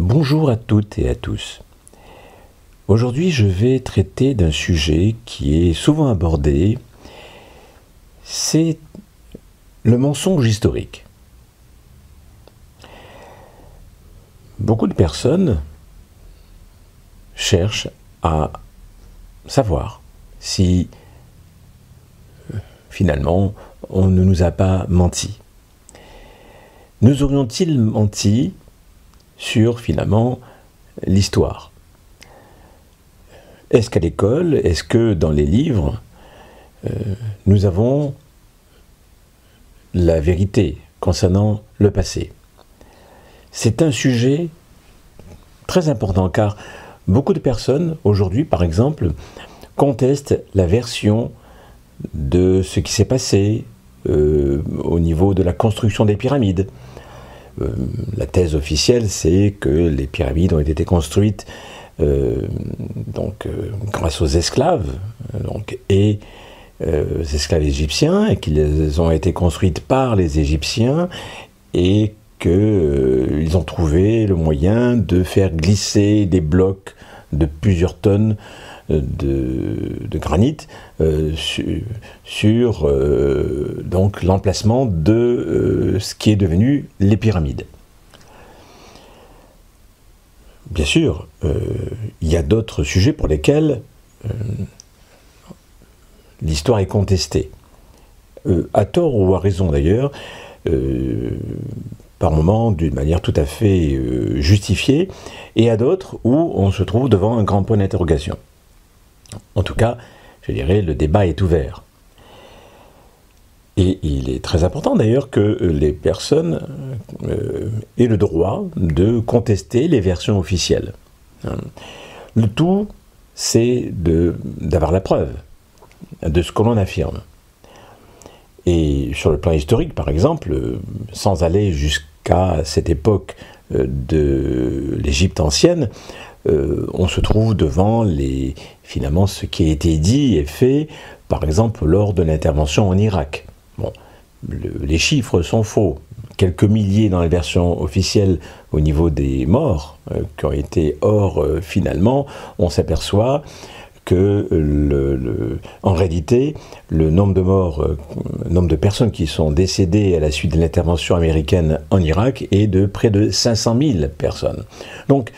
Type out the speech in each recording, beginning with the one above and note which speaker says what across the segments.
Speaker 1: Bonjour à toutes et à tous. Aujourd'hui, je vais traiter d'un sujet qui est souvent abordé, c'est le mensonge historique. Beaucoup de personnes cherchent à savoir si finalement on ne nous a pas menti. Nous aurions-ils menti sur finalement l'histoire? Est-ce qu'à l'école, est-ce que dans les livres, nous avons la vérité concernant le passé? C'est un sujet très important car beaucoup de personnes aujourd'hui, par exemple, contestent la version de ce qui s'est passé au niveau de la construction des pyramides. La thèse officielle, c'est que les pyramides ont été construites grâce aux esclaves et aux esclaves égyptiens, et qu'ils ont été construites par les Égyptiens et qu'ils ont trouvé le moyen de faire glisser des blocs de plusieurs tonnes de granit sur l'emplacement de ce qui est devenu les pyramides. Bien sûr, il y a d'autres sujets pour lesquels l'histoire est contestée. À tort ou à raison d'ailleurs, par moments d'une manière tout à fait justifiée, et à d'autres où on se trouve devant un grand point d'interrogation. En tout cas, je dirais, le débat est ouvert. Et il est très important d'ailleurs que les personnes aient le droit de contester les versions officielles. Le tout, c'est d'avoir la preuve de ce que l'on affirme. Et sur le plan historique, par exemple, sans aller jusqu'à cette époque de l'Égypte ancienne, on se trouve devant finalement ce qui a été dit et fait, par exemple, lors de l'intervention en Irak. Bon, les chiffres sont faux. Quelques milliers dans la version officielle au niveau des morts qui ont été. Or, finalement, on s'aperçoit que, en réalité, le nombre de morts, nombre de personnes qui sont décédées à la suite de l'intervention américaine en Irak est de près de 500 000 personnes. Donc,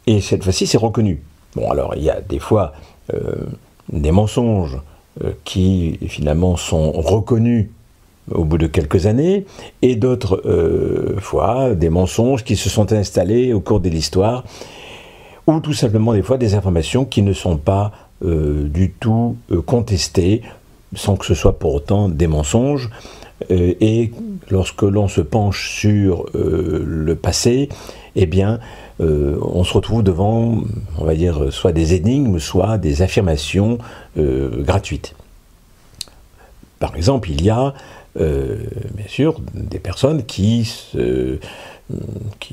Speaker 1: et cette fois-ci, c'est reconnu. Bon, alors, il y a des fois des mensonges qui, finalement, sont reconnus au bout de quelques années, et d'autres fois, des mensonges qui se sont installés au cours de l'histoire, ou tout simplement, des fois, des informations qui ne sont pas du tout contestées, sans que ce soit pour autant des mensonges. Et lorsque l'on se penche sur le passé, eh bien, on se retrouve devant, on va dire, soit des énigmes, soit des affirmations gratuites. Par exemple, il y a, bien sûr, des personnes qui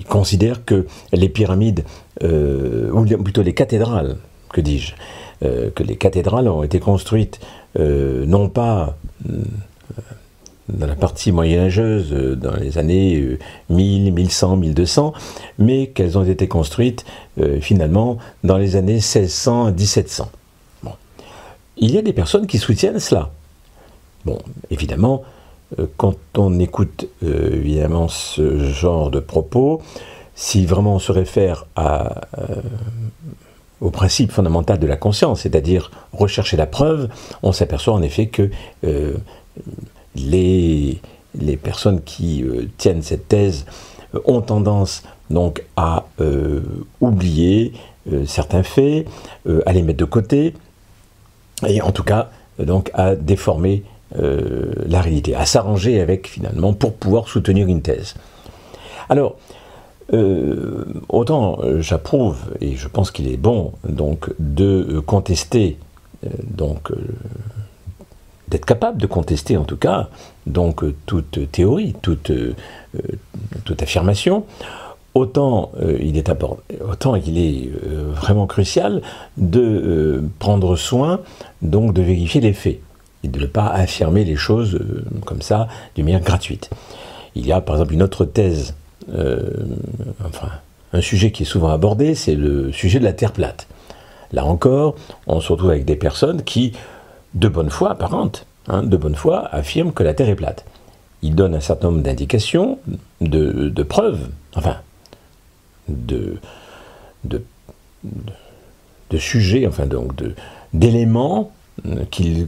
Speaker 1: considèrent que les pyramides, ou plutôt les cathédrales, que dis-je, que les cathédrales ont été construites non pas dans la partie moyenâgeuse, dans les années 1000, 1100, 1200, mais qu'elles ont été construites finalement dans les années 1600 à 1700. Bon. Il y a des personnes qui soutiennent cela. Bon, évidemment, quand on écoute évidemment ce genre de propos, si vraiment on se réfère au principe fondamental de la conscience, c'est-à-dire rechercher la preuve, on s'aperçoit en effet que les personnes qui tiennent cette thèse ont tendance donc à oublier certains faits, à les mettre de côté, et en tout cas donc à déformer la réalité, à s'arranger avec finalement pour pouvoir soutenir une thèse. Alors, autant j'approuve et je pense qu'il est bon donc de contester d'être capable de contester en tout cas donc toute théorie, toute affirmation, autant il est vraiment crucial de prendre soin donc de vérifier les faits et de ne pas affirmer les choses comme ça d'une manière gratuite. Il y a par exemple une autre thèse enfin, un sujet qui est souvent abordé, c'est le sujet de la Terre plate. Là encore, on se retrouve avec des personnes qui, de bonne foi apparente, de bonne foi, affirment que la Terre est plate. Ils donnent un certain nombre d'indications, de preuves, enfin, de sujets, enfin donc d'éléments qu'ils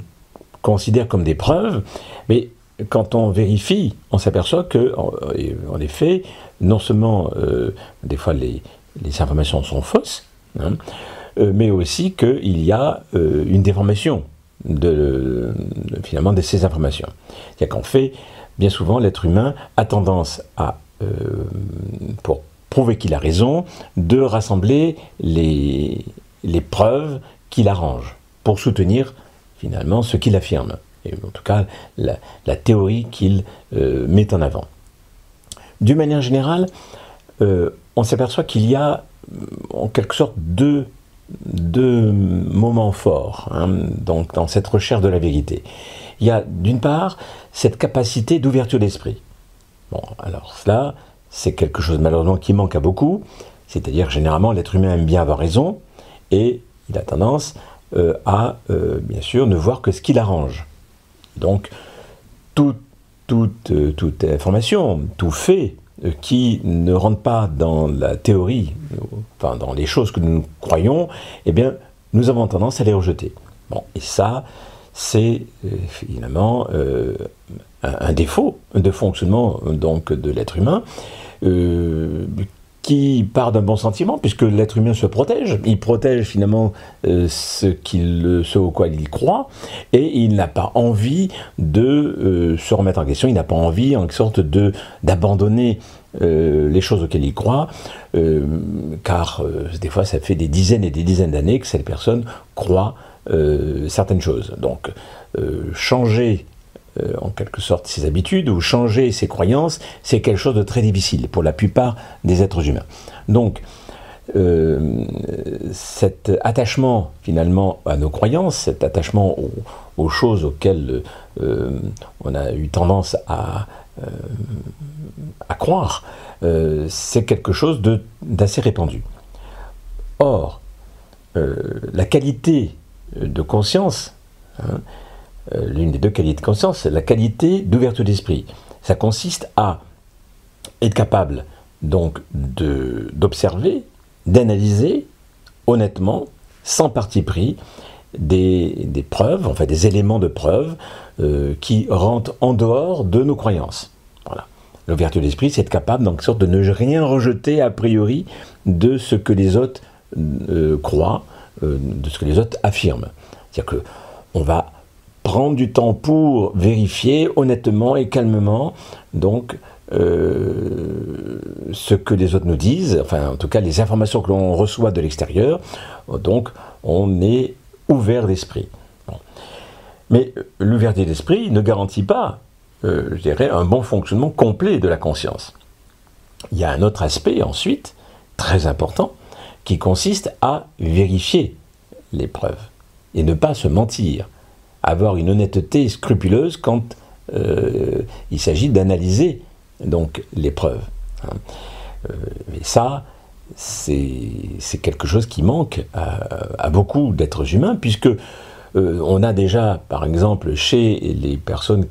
Speaker 1: considèrent comme des preuves, mais quand on vérifie, on s'aperçoit que, en effet, non seulement des fois les informations sont fausses, mais aussi qu'il y a une déformation finalement de ces informations. C'est-à-dire qu'en fait, bien souvent, l'être humain a tendance à, pour prouver qu'il a raison, de rassembler les preuves qu'il arrange pour soutenir finalement ce qu'il affirme, et en tout cas la théorie qu'il met en avant. D'une manière générale, on s'aperçoit qu'il y a en quelque sorte deux moments forts donc dans cette recherche de la vérité. Il y a d'une part cette capacité d'ouverture d'esprit. Bon, alors cela, c'est quelque chose malheureusement qui manque à beaucoup, c'est-à-dire généralement l'être humain aime bien avoir raison, et il a tendance à, bien sûr, ne voir que ce qui l'arrange. Donc, toute information, tout fait qui ne rentre pas dans la théorie, enfin dans les choses que nous croyons, eh bien, nous avons tendance à les rejeter. Bon, et ça, c'est finalement un défaut de fonctionnement donc de l'être humain, qui part d'un bon sentiment, puisque l'être humain se protège. Il protège finalement ce au quoi il croit, et il n'a pas envie de se remettre en question, il n'a pas envie, en quelque sorte, d'abandonner les choses auxquelles il croit, car des fois, ça fait des dizaines et des dizaines d'années que cette personne croit certaines choses. Donc, changer en quelque sorte ses habitudes ou changer ses croyances, c'est quelque chose de très difficile pour la plupart des êtres humains. Donc, cet attachement finalement à nos croyances, cet attachement aux choses auxquelles on a eu tendance à croire, c'est quelque chose d'assez répandu. Or, la qualité de conscience, l'une des deux qualités de conscience, c'est la qualité d'ouverture d'esprit. Ça consiste à être capable donc d'observer, d'analyser honnêtement, sans parti pris, des preuves, enfin des éléments de preuve qui rentrent en dehors de nos croyances. Voilà. L'ouverture d'esprit, c'est être capable, donc, sorte de ne rien rejeter a priori de ce que les autres croient, de ce que les autres affirment. C'est-à-dire qu'on va prendre du temps pour vérifier honnêtement et calmement donc ce que les autres nous disent, enfin en tout cas les informations que l'on reçoit de l'extérieur, donc on est ouvert d'esprit. Bon. Mais l'ouverture d'esprit ne garantit pas, je dirais, un bon fonctionnement complet de la conscience. Il y a un autre aspect ensuite, très important, qui consiste à vérifier les preuves et ne pas se mentir. Avoir une honnêteté scrupuleuse quand il s'agit d'analyser donc les preuves. Et ça, c'est quelque chose qui manque à beaucoup d'êtres humains, puisque on a déjà, par exemple, chez les personnes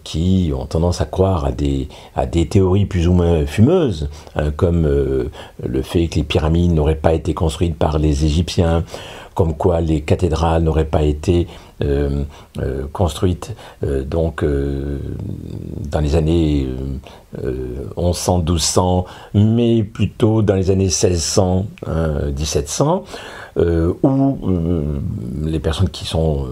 Speaker 1: qui ont tendance à croire à des théories plus ou moins fumeuses, comme le fait que les pyramides n'auraient pas été construites par les Égyptiens, comme quoi les cathédrales n'auraient pas été construites dans les années 1100-1200, mais plutôt dans les années 1600, 1700, où les personnes qui sont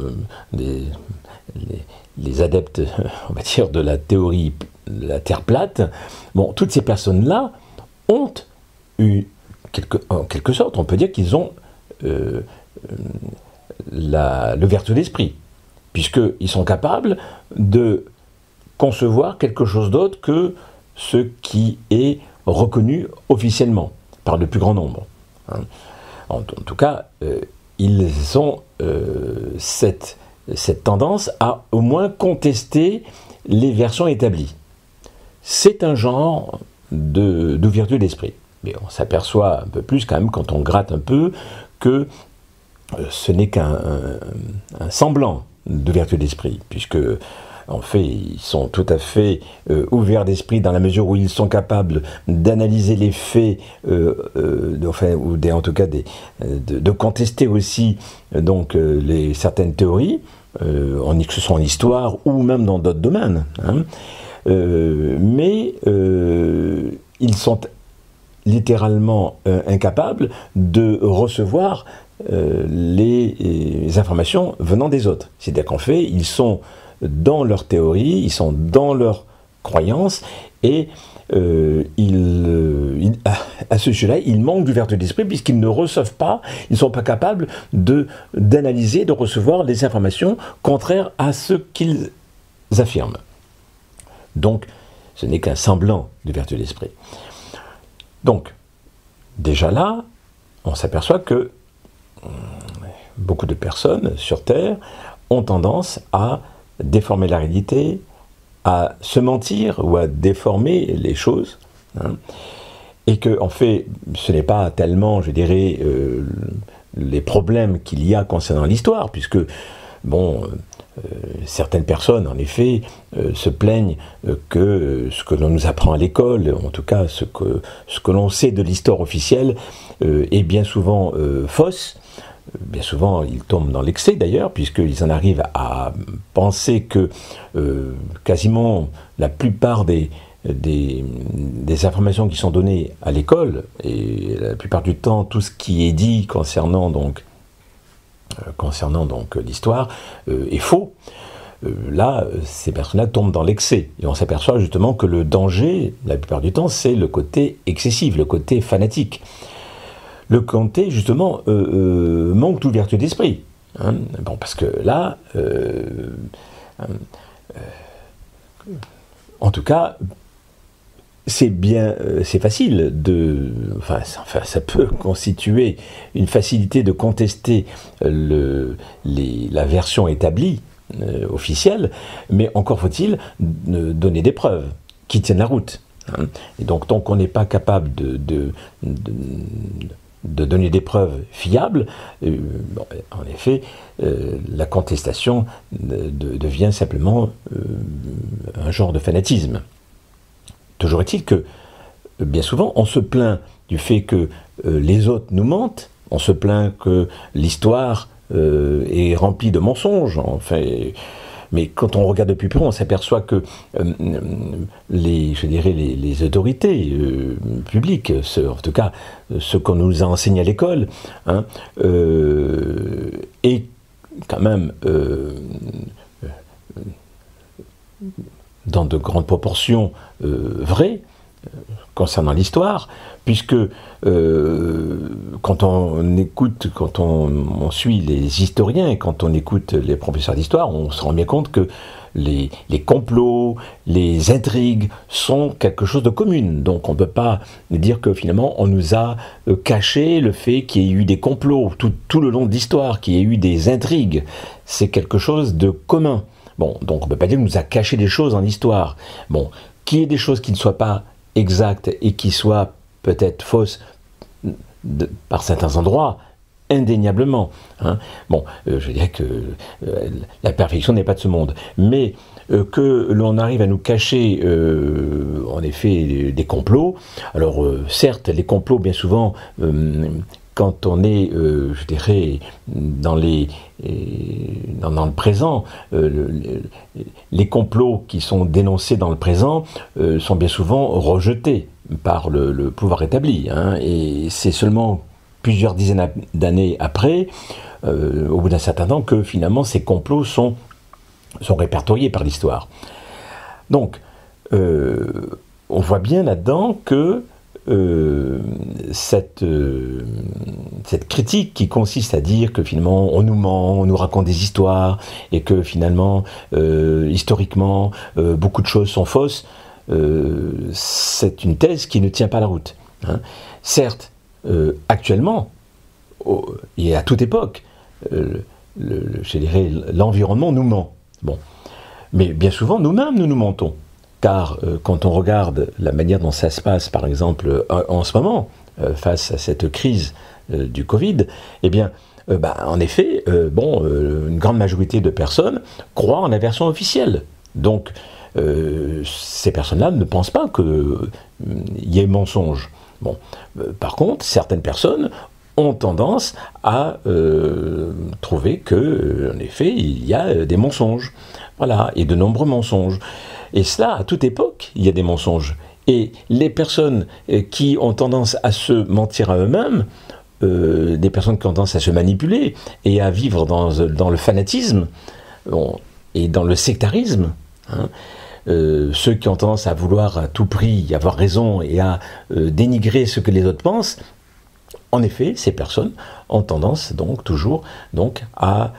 Speaker 1: les adeptes, on va dire, de la théorie de la Terre plate, bon, toutes ces personnes-là ont eu, en quelque sorte, on peut dire qu'ils ont l'ouverture d'esprit, puisqu'ils sont capables de concevoir quelque chose d'autre que ce qui est reconnu officiellement par le plus grand nombre. En tout cas, ils ont cette tendance à au moins contester les versions établies. C'est un genre d'ouverture d'esprit. Mais on s'aperçoit un peu plus quand même quand on gratte un peu que ce n'est qu'un semblant d'ouverture d'esprit, puisque en fait ils sont tout à fait ouverts d'esprit dans la mesure où ils sont capables d'analyser les faits, en tout cas de contester aussi donc certaines théories, que ce soit en histoire ou même dans d'autres domaines. Hein. Mais ils sont littéralement incapables de recevoir les informations venant des autres. C'est-à-dire qu'en fait, ils sont dans leur théorie, ils sont dans leur croyance, et à ce sujet-là, ils manquent d'ouverture d'esprit puisqu'ils ne reçoivent pas, ils ne sont pas capables d'analyser, de recevoir les informations contraires à ce qu'ils affirment. Donc, ce n'est qu'un semblant d'ouverture d'esprit. Donc, déjà là, on s'aperçoit que beaucoup de personnes sur Terre ont tendance à déformer la réalité, à se mentir ou à déformer les choses, hein, et que, en fait, ce n'est pas tellement, je dirais, les problèmes qu'il y a concernant l'histoire, puisque, bon, certaines personnes, en effet, se plaignent que ce que l'on nous apprend à l'école, en tout cas ce que l'on sait de l'histoire officielle, est bien souvent fausse. Bien souvent, ils tombent dans l'excès d'ailleurs, puisqu'ils en arrivent à penser que quasiment la plupart des informations qui sont données à l'école, et la plupart du temps, tout ce qui est dit concernant donc l'histoire est faux. Là, ces personnes-là tombent dans l'excès. Et on s'aperçoit justement que le danger, la plupart du temps, c'est le côté excessif, le côté fanatique. Le côté, justement, manque d'ouverture d'esprit. Hein. Bon, parce que là, en tout cas, c'est facile ça peut constituer une facilité de contester la version établie, officielle, mais encore faut-il donner des preuves qui tiennent la route. Hein. Et donc, tant qu'on n'est pas capable de donner des preuves fiables, en effet, la contestation devient simplement un genre de fanatisme. Toujours est-il que, bien souvent, on se plaint du fait que les autres nous mentent, on se plaint que l'histoire est remplie de mensonges, enfin, mais quand on regarde de plus près, on s'aperçoit que les autorités publiques, en tout cas ce qu'on nous a enseigné à l'école, hein, est quand même dans de grandes proportions vrai concernant l'histoire, puisque quand on suit les historiens et quand on écoute les professeurs d'histoire, on se rend bien compte que les complots, les intrigues sont quelque chose de commun. Donc on ne peut pas dire que finalement on nous a caché le fait qu'il y ait eu des complots tout le long de l'histoire, qu'il y ait eu des intrigues. C'est quelque chose de commun. Bon, donc on ne peut pas dire qu'on nous a caché des choses en histoire. Bon, qu'il y ait des choses qui ne soient pas exactes et qui soient peut-être fausses par certains endroits, indéniablement. Hein. Bon, je dirais que la perfection n'est pas de ce monde. Mais que l'on arrive à nous cacher, en effet, des complots. Alors, certes, les complots, bien souvent, quand on est, je dirais, dans le présent, les complots qui sont dénoncés dans le présent sont bien souvent rejetés par le pouvoir établi. Hein, et c'est seulement plusieurs dizaines d'années après, au bout d'un certain temps, que finalement ces complots sont répertoriés par l'histoire. Donc, on voit bien là-dedans que cette critique qui consiste à dire que finalement on nous ment, on nous raconte des histoires et que finalement historiquement beaucoup de choses sont fausses, c'est une thèse qui ne tient pas la route. Hein. Certes, actuellement et à toute époque, je dirais l'environnement nous ment. Bon, mais bien souvent nous-mêmes nous mentons. car quand on regarde la manière dont ça se passe, par exemple, en ce moment, face à cette crise du Covid, eh bien, en effet, une grande majorité de personnes croient en la version officielle. Donc, ces personnes-là ne pensent pas qu'il y ait mensonge. Bon, par contre, certaines personnes ont tendance à trouver que, en effet, il y a des mensonges. Voilà, et de nombreux mensonges. Et cela, à toute époque, il y a des mensonges. Et les personnes qui ont tendance à se mentir à eux-mêmes, des personnes qui ont tendance à se manipuler et à vivre dans le fanatisme et dans le sectarisme, hein, ceux qui ont tendance à vouloir à tout prix avoir raison et à dénigrer ce que les autres pensent, en effet, ces personnes ont tendance donc toujours à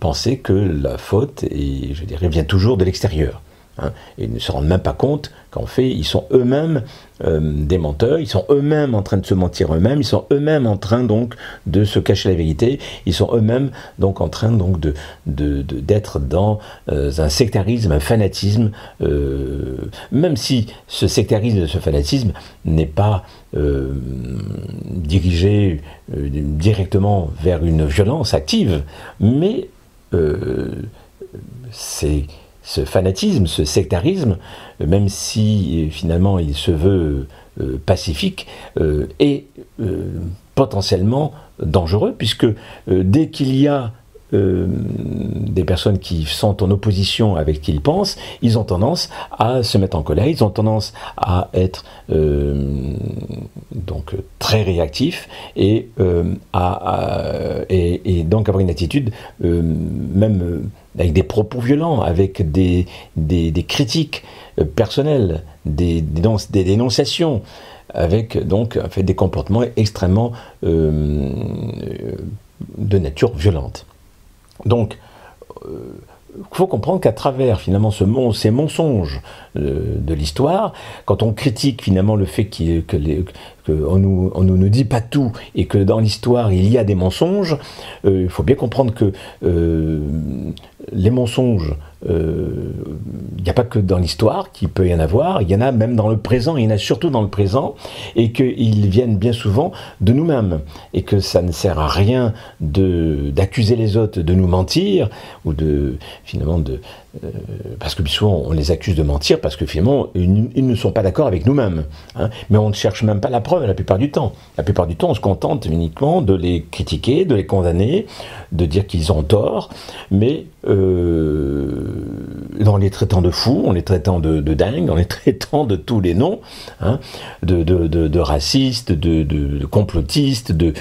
Speaker 1: penser que la faute, vient toujours de l'extérieur. Hein, et ils ne se rendent même pas compte qu'en fait, ils sont eux-mêmes des menteurs, ils sont eux-mêmes en train de se mentir eux-mêmes, ils sont eux-mêmes en train donc de se cacher la vérité, ils sont eux-mêmes donc en train donc d'être dans un sectarisme, un fanatisme, même si ce sectarisme, ce fanatisme n'est pas dirigé directement vers une violence active, mais c'est ce fanatisme, ce sectarisme, même si finalement il se veut pacifique, est potentiellement dangereux, puisque dès qu'il y a des personnes qui sont en opposition avec ce qu'ils pensent, ils ont tendance à se mettre en colère, ils ont tendance à être donc très réactifs et donc avoir une attitude même avec des propos violents, avec des critiques personnelles, des dénonciations, avec donc en fait, des comportements extrêmement de nature violente. Donc, il faut comprendre qu'à travers finalement ces mensonges de l'histoire, quand on critique finalement le fait qu'on nous dit pas tout et que dans l'histoire il y a des mensonges, il faut bien comprendre que les mensonges, il n'y a pas que dans l'histoire qu'il peut y en avoir, il y en a même dans le présent, il y en a surtout dans le présent, et qu'ils viennent bien souvent de nous-mêmes, et que ça ne sert à rien d'accuser les autres de nous mentir, ou parce que souvent on les accuse de mentir, parce que finalement ils ne sont pas d'accord avec nous-mêmes, hein, mais on ne cherche même pas la preuve la plupart du temps. La plupart du temps on se contente uniquement de les critiquer, de les condamner, de dire qu'ils ont tort, mais en les traitant de fous, en les traitant de dingues, en les traitant de tous les noms, hein, de racistes, de complotistes, de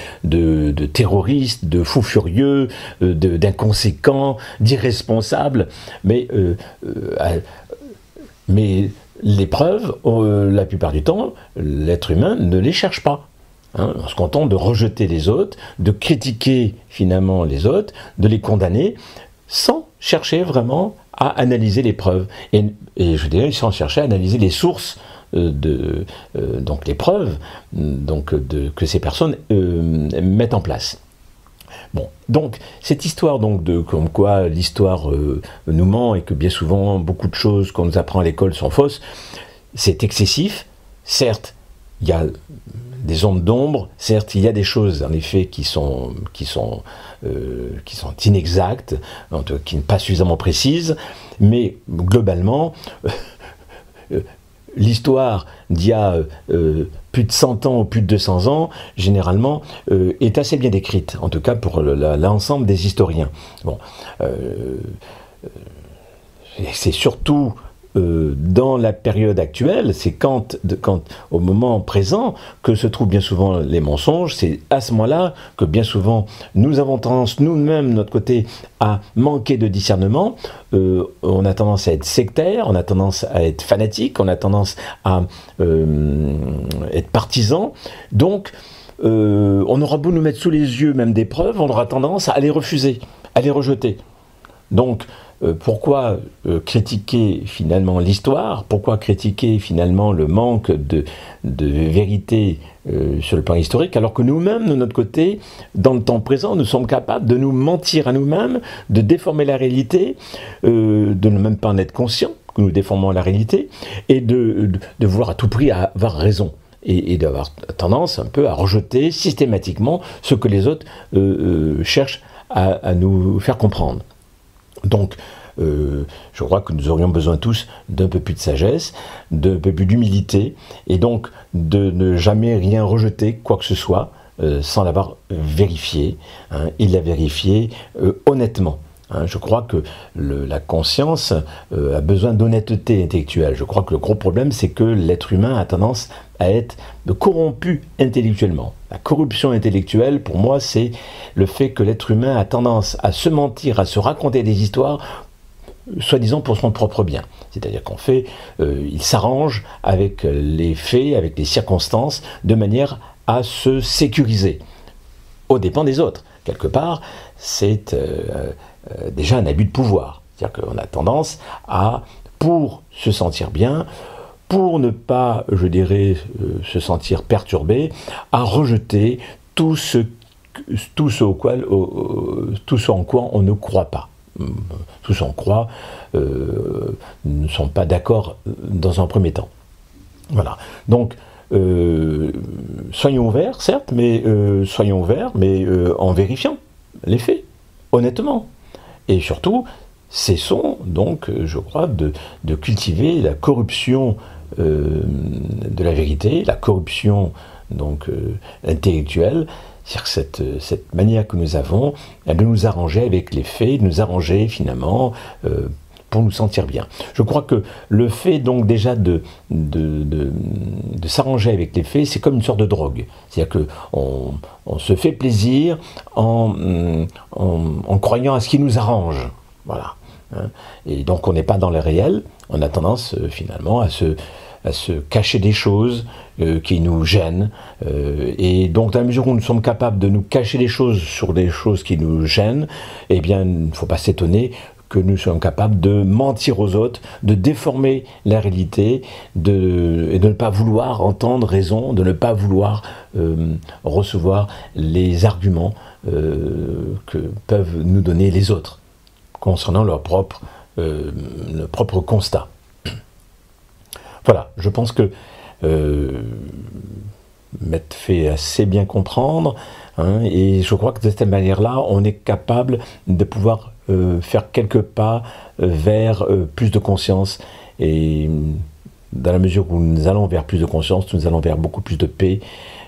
Speaker 1: terroristes, de fous furieux, d'inconséquents, d'irresponsables, mais les preuves, la plupart du temps, l'être humain ne les cherche pas. Hein, on se contente de rejeter les autres, de critiquer finalement les autres, de les condamner, sans chercher vraiment à analyser les preuves. Et je dirais, sans chercher à analyser les sources donc les preuves que ces personnes mettent en place. Bon, donc cette histoire donc comme quoi l'histoire nous ment et que bien souvent beaucoup de choses qu'on nous apprend à l'école sont fausses, c'est excessif. Certes, il y a des zones d'ombre, certes, il y a des choses en effet qui sont inexactes, qui ne sont pas suffisamment précises, mais globalement, l'histoire d'il y a plus de 100 ans ou plus de 200 ans, généralement, est assez bien décrite, en tout cas pour l'ensemble des historiens. Bon, c'est surtout dans la période actuelle, c'est quand au moment présent que se trouvent bien souvent les mensonges. C'est à ce moment-là que bien souvent nous avons tendance nous-mêmes de notre côté à manquer de discernement. On a tendance à être sectaire, on a tendance à être fanatique, on a tendance à être partisan. Donc on aura beau nous mettre sous les yeux même des preuves, on aura tendance à les refuser, à les rejeter. Donc pourquoi critiquer finalement l'histoire? Pourquoi critiquer finalement le manque de vérité sur le plan historique, alors que nous-mêmes, de notre côté, dans le temps présent, nous sommes capables de nous mentir à nous-mêmes, de déformer la réalité, de ne même pas en être conscients, que nous déformons la réalité, et de vouloir à tout prix avoir raison, et d'avoir tendance un peu à rejeter systématiquement ce que les autres cherchent à nous faire comprendre. Donc, je crois que nous aurions besoin tous d'un peu plus de sagesse, d'un peu plus d'humilité, et donc de ne jamais rien rejeter, quoi que ce soit, sans l'avoir vérifié, hein, et la vérifier honnêtement. Hein. Je crois que la conscience a besoin d'honnêteté intellectuelle. Je crois que le gros problème, c'est que l'être humain a tendance à être corrompu intellectuellement. La corruption intellectuelle, pour moi, c'est le fait que l'être humain a tendance à se mentir, à se raconter des histoires, soi-disant pour son propre bien. C'est-à-dire qu'en fait, il s'arrange avec les faits, avec les circonstances, de manière à se sécuriser, aux dépens des autres. Quelque part, c'est déjà un abus de pouvoir. C'est-à-dire qu'on a tendance à, pour se sentir bien, pour ne pas, je dirais, se sentir perturbé, à rejeter tout ce en quoi on ne croit pas. Tous en croient, ne sont pas d'accord dans un premier temps. Voilà. Donc, soyons ouverts, certes, mais en vérifiant les faits, honnêtement. Et surtout, cessons donc, je crois, de cultiver la corruption de la vérité, la corruption donc intellectuelle. C'est-à-dire que cette manière que nous avons de nous arranger avec les faits, de nous arranger finalement pour nous sentir bien. Je crois que le fait donc déjà de s'arranger avec les faits, c'est comme une sorte de drogue. C'est-à-dire qu'on se fait plaisir en croyant à ce qui nous arrange. Voilà. Et donc on n'est pas dans le réel, on a tendance finalement à se cacher des choses qui nous gênent. Et donc, dans la mesure où nous sommes capables de nous cacher des choses sur des choses qui nous gênent, eh bien, il ne faut pas s'étonner que nous soyons capables de mentir aux autres, de déformer la réalité, et de ne pas vouloir entendre raison, de ne pas vouloir recevoir les arguments que peuvent nous donner les autres concernant leur propre constat. Voilà, je pense que m'être fait assez bien comprendre, hein, et je crois que de cette manière-là, on est capable de pouvoir faire quelques pas vers plus de conscience, et dans la mesure où nous allons vers plus de conscience, nous allons vers beaucoup plus de paix,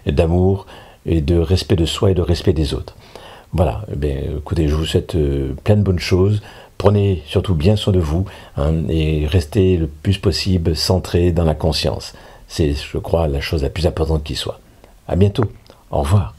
Speaker 1: d'amour, et de respect de soi et de respect des autres. Voilà, eh bien, écoutez, je vous souhaite plein de bonnes choses. Prenez surtout bien soin de vous, hein, et restez le plus possible centré dans la conscience. C'est, je crois, la chose la plus importante qui soit. À bientôt. Au revoir.